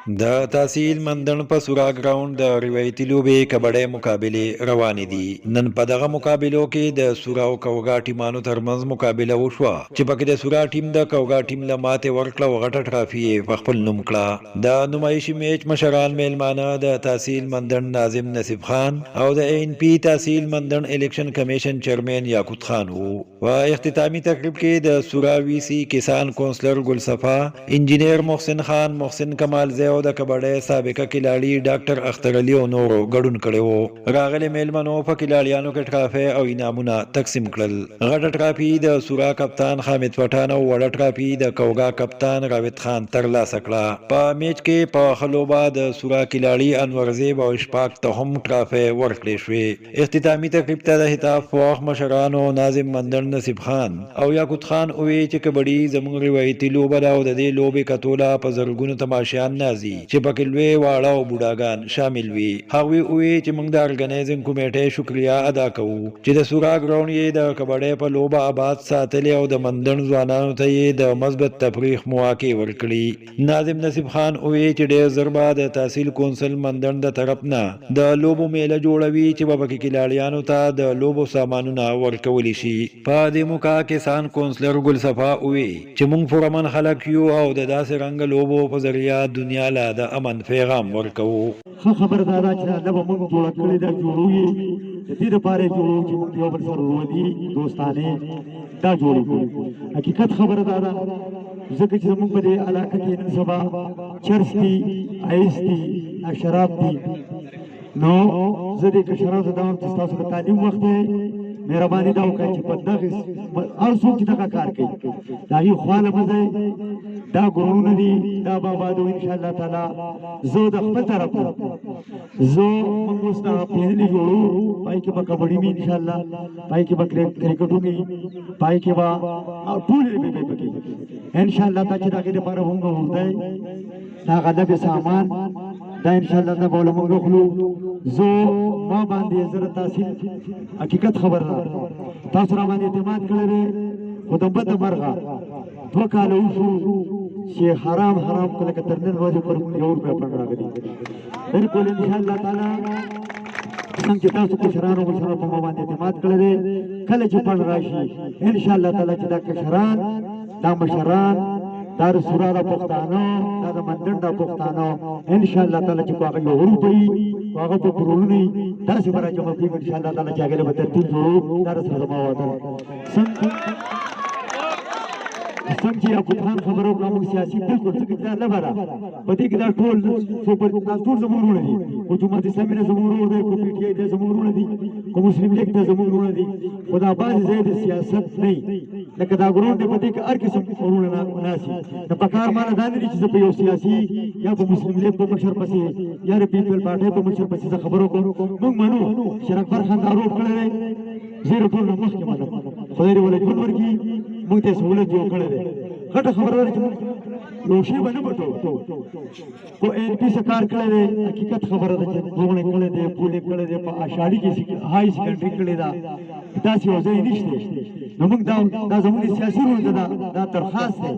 د تحصیل مندن په سورا ګراوند د روایتي لوبې کبډي مقابله روانې دي. نن په دغه مقابلو کې د سورا او کوګا ټیمانو ترمنځ مقابله وشوه چې پکې د سورا ټیم د کوګا ټیم له ماتې ورکړه او غټه ټرافي یې په خپل نوم کړه. د نمایشي میچ مشران میلمانه د تحصیل مندن ناظم نصیب خان او د ان پی تحصیل مندن الیکشن کمیشن چیرمن یاقوت خان وو. په اختتامي تقریب کې د سورا وی سی کسان کونسلر ګلصفا، انجینیر محسن خان، محسن کمال زیو د کبډي سابقه کلاړي ډاکټر اختر علي او نورو ګډون کړي وو. راغلي میلمنو په کلاړیانو کې ټرافي او انعامونه تقسیم کړل. غټه ټرافي د سورا کپتان حامد پټان او وړه ټرافي د کوګا کپتان راوت خان ترلاسه کړه. په میچ کې په خلوبا د سورا کلاړي انورزیب او اشفاق ته هم ټرافي ورکړې شوې. اختتامي تقریب ته د هتاف فوخ مشرانو ناظم مندن نصیب خان او یاقوت خان وی چې کبډي زموږ روایتي لوبه ده او د دې لوبې کتوله په زرګونو تماشیان نازي چې پکې لوی واړه او بوډاګان شامل وي. هغوی وی چې موږ د ارګنایزینګ کمیټې شکریا ادا کوو چې د سورا ګراوند یې د کبډي په لوبه آباد ساتلې او د مندن ځوانانو ته یې د مثبت تفریح مواقع ورکړي. ناظم نصیب خان وی چې ډېر ضربه د تحصیل کونسل مندن د طرف نه د لوبو میله جوړوي چې په پکې کلاړیانو ته د لوبو سامانونه ورکول شي. په دې موقع کسان کونسلر ګلصفا وی چې موږ فورمن خلک یو او د داسې رنګ لوبو په ذریعہ دنیا لا د امن پیغام ورکوو. خبر دادا چې دا به موږ جوړ کړی دا جوړوي د دې لپاره جوړو چې موږ یو بل سره ورودي دوستانه دا جوړو. حقیقت خبر دادا ځکه چې موږ په دې علاقه کې نن سبا چرس دي، ایس دي، شراب دي، نو زه دې کشرانو ته دا وایم چې ستاسو د تعلیم وخت دی، مهرباني دا وکړئ چې په دغه هر څوک چې دغه کار کوي د هغې خواله مه ځئ. دا ګروونه دي، دا به آبادو انشاءالله تعالی. زه د خپل طرف نه موږ اوس دا پینلې جوړو، پای کې به کبډي وي انشاءالله، پای کې به کرکټ وي، پای کې به ټولې لوبې به پکې انشاءالله تا چې د هغې لپاره هم دی دا هغه لبې سامان دا انشاءالله دا به موږ اخلو. زه ما باندې زه د تحصیل حقیقت خبر ده تاسو را باندې اعتماد کړی دی، خو د بده مرغه 2 کاله وشو چې حرام کله که تر نن ورځې پر موږ 1 روپۍ پړ راغلي. بلکل انشاءالله تعالی څنګه چې تاسو کشرانو ورسره په ما باندې اعتماد کړی دی، کله چې پړ راشي انشاءالله تعالی چې دا کشران دا مشران دا د سورا د پښتانه دا د مندن د پښتانه انشاءالله تعالی چې هغه 1 روپۍ هغه په کروڑونه داسې به راجمع کېږي انشاءالله تعالی چې هغې له به ترتیب جوړو. دا رسره زما وعده څنګه چې یعقوب خان خبره وکړه موږ سیاسي بلکل ځکه چې دا لبه ده په دې کې دا ټول زموږ وروڼه دي، خو جماعت اسلامي نه زموږ ورور دی، خو پي ټي آی دی زموږ وروڼه دي، خو مسلم لیګ دی زموږ وروڼه دي، خو دا بعضې ځای د سیاست نه لکه دا ګروند دی په دې کې هر قسم وروڼه ناست وي. نو په کار ماله دا نه دي چې زه په یو سیاسي یا په مسلم لیګ په مشر پسې یا د پیپل پارټۍ په مشر پسې زه خبره وکړم. موږ منو چې اکبر خان دا روډ کړی دی، زه د ټول نه مخکې منم، خدای دې ولې ژوند ورکړي، موږ ته سهولت جوړ کړی دی. غټه خبره ده چې یو شی به نه پټو، خو ان پي څه کار کړی دی حقیقت خبره ده چې روغڼې کړی دی، پولې کړی دی، په اشاړي کې هاي سیکنډري کړې ده، داسې یو ځای نشته. نو موږ دا زموږ سیاسي رول ده دا درخواست دی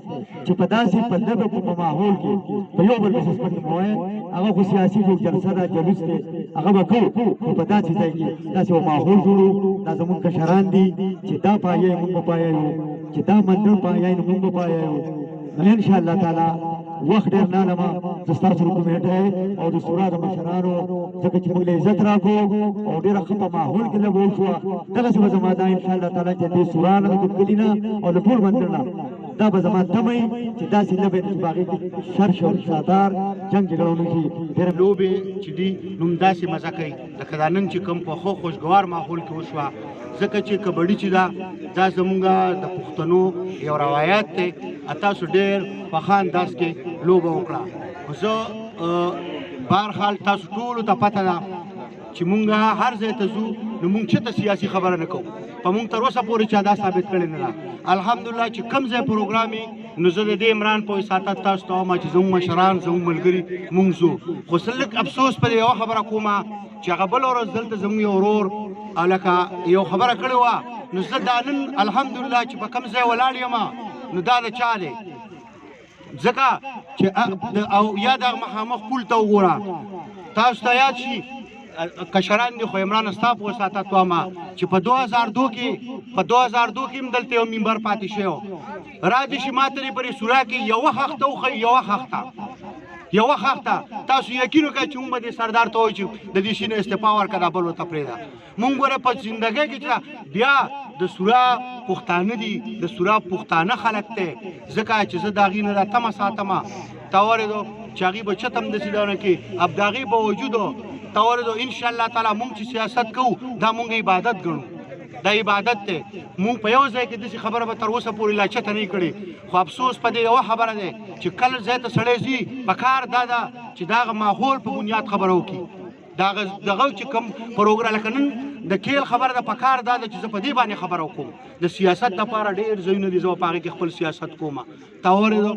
چې په داسې په لبه په ماحول کې په یو بل پسې سپک مه وایه. هغه خو سیاسي جلسه ده، جلوس دی، هغه به کوو، خو په داسې ځای کې داسې یو ماحول جوړو. دا زموږ کشران دي چې دا پایه موږ به پایه چې دا مندل پایه نو موږ به پایه انشاءالله تعالی. وخت ډېر نه لمه زه ستاسو د کمیټۍ او د سورا د مشرانو ځکه چې موږ له عزت راکړو او ډېره ښه په ماحول کې لږ وشوه. دغسې به زما دا انشاءالله تعالی چې دې سورا نه د کلي نه او د ټول مندل نه دا به زما تمه وي چې داسې لوبې چې په هغې کې شر شادار جنګ جګړه ونه شي. لوبې چې دي نو همداسې مزه کوي لکه دا نن چې کوم په ښه خوشګوار ماحول کې وشوه. ځکه چې کبډي چې دا زموږ د پښتنو یو روایت دی. تاسو ډېر په ښه انداز کې لوبه وکړه. خو زه بهرحال تاسو ټولو ته پته ده چې مونږ هر ځای ته ځو نو مونږ چېرته سیاسي خبره نه کوو. په مونږ تر اوسه پورې چا دا ثابت کړی نه ده. الحمدلله چې کوم ځای پروګرام وي نو زه د دې عمران په وساطت تاسو ته وایم چې زموږ مشران زموږ ملګري مونږ ځو. خو زه لږ افسوس په یوه خبره کومه چې هغه بله ورځ دلته زموږ یو ورور لکه یو خبره کړې وه نو زه دا نن الحمدلله چې په کوم ځای ولاړ یم نو دا د چا دی ځکه چې او یا د مخامخ پول ته وګوره تاسو ته یاد شي کشران دي خو عمران ستا په وساطت واما چې په 2002 کې هم دلته یو منبر پاتې شوی را دي شي ما ترې پرې سورا کې یوه هخته وښیي یوه هخته تاسو یقین وکړئ چې موږ به دې سردار ته وایو چې د دې شي نه استعفا ورکړه دا بل ورته پرېږده موږ ګوره په زندګۍ کې چې بیا د سورا پښتانه دي د سورا پښتانه خلک دی ځکه چې زه د هغې نه راتمه ساتمه تا اورېدو چې هغې به چت هم داسې دونه کې اب د هغې باوجودو تا اورېدو انشاءالله تعالی موږ چې سیاست کوو دا موږ عبادت ګڼو دا عبادت دی موږ په یو ځای کې داسې خبره به تر اوسه پورې لا چته نه کړې خو افسوس په دې یوه خبره دی چې کله ځای ته سړی ځي په کار دا ده چې د هغه ماحول په بنیاد خبره وکړي دغه چې کوم پروګرام لکه نن د کیل خبره ده په کار دا ده چې زه په دې باندې خبره وکړم د سیاست دپاره ډېر ځایونه دي زه په هغې کې خپل سیاست کوم تا اورېدو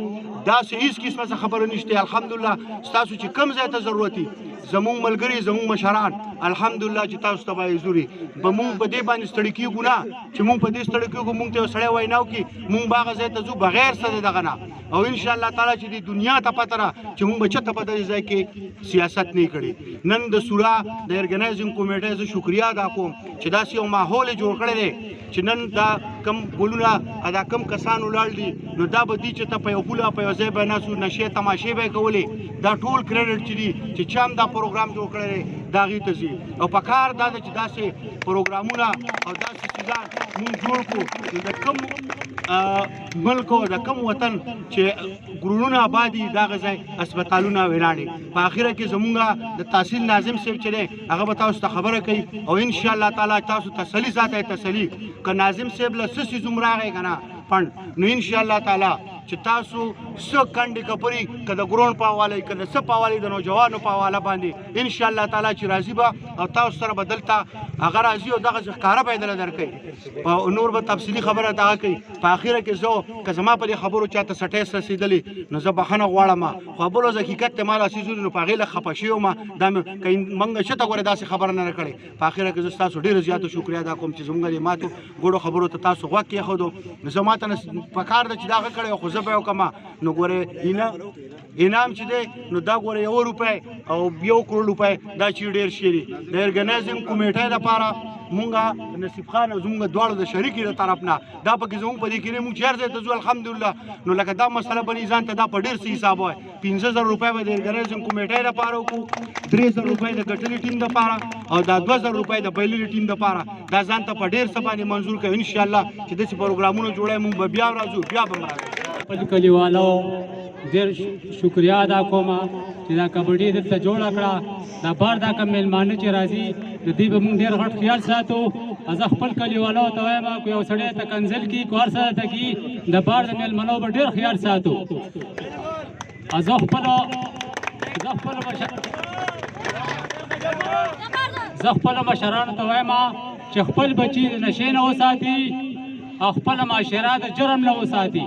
داسې هېڅ قسمه څه خبره نشته الحمدلله ستاسو چې کوم ځای ته ضرورت وي زمونږ ملګري زمونږ مشران الحمدلله چې تاسو ته به زوري به مونږ په دې باندې ستړي کېږو نه چې مونږ په دې ستړي کېږو مونږ ته یو سړی وینا وکړي مونږ به هغه ځای ته ځو بغیر څه د دغه نه او انشاءالله تعالی چې د دنیا ته پته ده چې مونږ به چېرته په دې ځای کې سیاست نه کړي نن د سورا د ارګنایزینګ کمیټې زه شکریا ادا کوم چې داسې یو ماحول یې جوړ کړی دی چې نن دا کم ګلونه دا کم کسان ولاړ دي نو دا به دي چې ته په یو پوله په یو ځای به ناسو نشې تماشې به یې کولې دا ټول کریډټ چې دي چې چا هم دا پروګرام جوړ کړی دی د هغې ته ځي او په کار دا ده چې داسې پروګرامونه او داسې څیزان مونږ جوړ کړو نو د کوم ملک او د کوم وطن چې ګرونونه آباد دي دغه ځای هسپتالونه ولاړې په اخره کې زمونږ د تحصیل ناظم صاحب چې دی هغه به تاسو ته خبره کوي او انشاءالله تعالی تاسو تسلي ساتئ تسلي که ناظم صاحب له څه څیز هم راغی که نه فنډ نو انشاءالله تعالی چې تاسو څه کنډې کپري که د ګرون په حواله که د څه په حواله د نوجوانو په حواله باندې انشاءالله تعالی چې راځي به او تاسو سره به دلته هغه راځي او دغسې ښکاره به یې دله درکوي نور به تفصیلي خبره دغه کوي په اخره کې زه که زما په دې خبرو چاته سټیس رسېدلې نو زه بښنه غواړم خو بل ورځ حقیقت دی ما داسې زولي نو په هغې له خفه شوی وم دا مې که موږ چېرته ګورې داسې خبره نه کړې په اخره کې زه ستاسو ډېره زیاته شکریا ادا کوم چې زموږ د ماتو ګوړو خبرو ته تاسو غوږ کېښودو نو زه ما ته په کار ده چې دغه کړی خو زه به یې وکړم نو ګورې انعام چې دی نو دا ګوره 1 روپۍ او 1 کروڑ روپۍ دا چې ډېر شي دي د ارګنایزینګ کمیټۍ دپاره مونږه نصیب خان او زمونږ دواړو د شریکې د طرف نه دا پکې زمونږ په دې کې نه مونږ چې هر ځای ته ځو الحمدلله نو لکه دا مسله بني ځان ته دا په ډېر څه حساب وای 15000 روپۍ به د ارګنایزینګ کمیټۍ دپاره وکړو 3000 روپۍ د ګټلي ټیم دپاره او دا 2000 روپۍ د بایللي ټیم دپاره دا ځان ته په ډېر څه باندې منظور کوي انشاءالله چې داسې پروګرامونه جوړوي مونږ به بیا راځو بیا به راځو خپل کلیوالو ډېر شکریا ادا کوم چې دا کبډي دلته جوړه کړه دا بار دا کوم میلمانه چې راځي د دې به مونږ ډېر غټ خیال ساتو زه خپل کلیوالو ته وایم که یو سړی ته کنزل کي که هر څه ته کي د بار د میلمنو به ډېر خیال ساتو زه خپل مشرانو ته وایم چې خپل بچي د نشې نه وساتي او خپل معاشره د جرم نه وساتي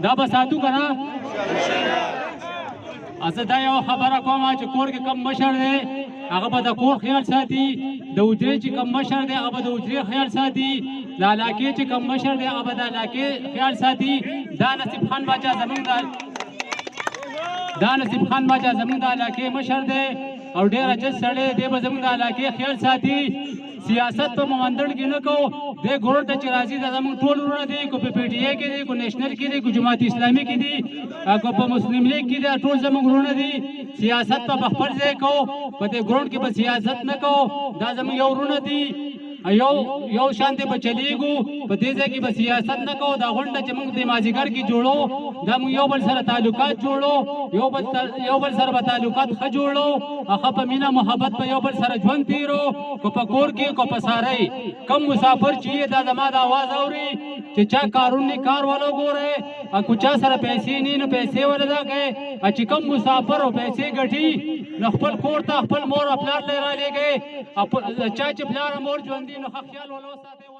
دا به ساتو که نه زه دا یو خبره کوم چې کور کې کم مشر دی هغه به د کور خیال ساتي د حجرې چې کم مشر دی هغه به د حجرې خیال ساتي د علاقې چې کم مشر دی هغه به د علاقې خیال ساتي دا نصیب خان باچا زمونږ د علاقې مشر دی او ډېر عجز سړی دی به زمونږ د علاقې خیال ساتي سیاست په موندړ کې نه کوو دې ګورنر ته چې راځي دا زموږ ټول وروڼه دي که په پی ټي اے کې دي که نیشنل کې دي که جماعت اسلامي کې دي که په مسلم لیگ کې دي ټول زموږ وروڼه دي سیاست په خپل ځای کوو په دې ګراونډ کې به سیاست نه کوو دا زموږ یو وروڼه دي یو شانتې به چلیږو په دې ځای کې به سیاست نه کوو دا غونډه چې موږ د مازدیګر کې جوړو دا موږ یو بل سره تعلقات جوړو یو بل سره به تعلقات ښه جوړو هغه په مینه محبت په یو بل سره ژوند تېرو که په کور کې که په سارۍ کم مسافر چې دا زما د اواز اوري چې چا کارونه کار ولو ګورئ او که چا سره پیسې نه نو پیسې ولدا کوي چې کم مسافر او پیسې ګټي نو خپل کور ته خپل مور او پلار ته رالېږئ چا چې پلار او مور ژوندي نو ښه خیال ولو ساتئ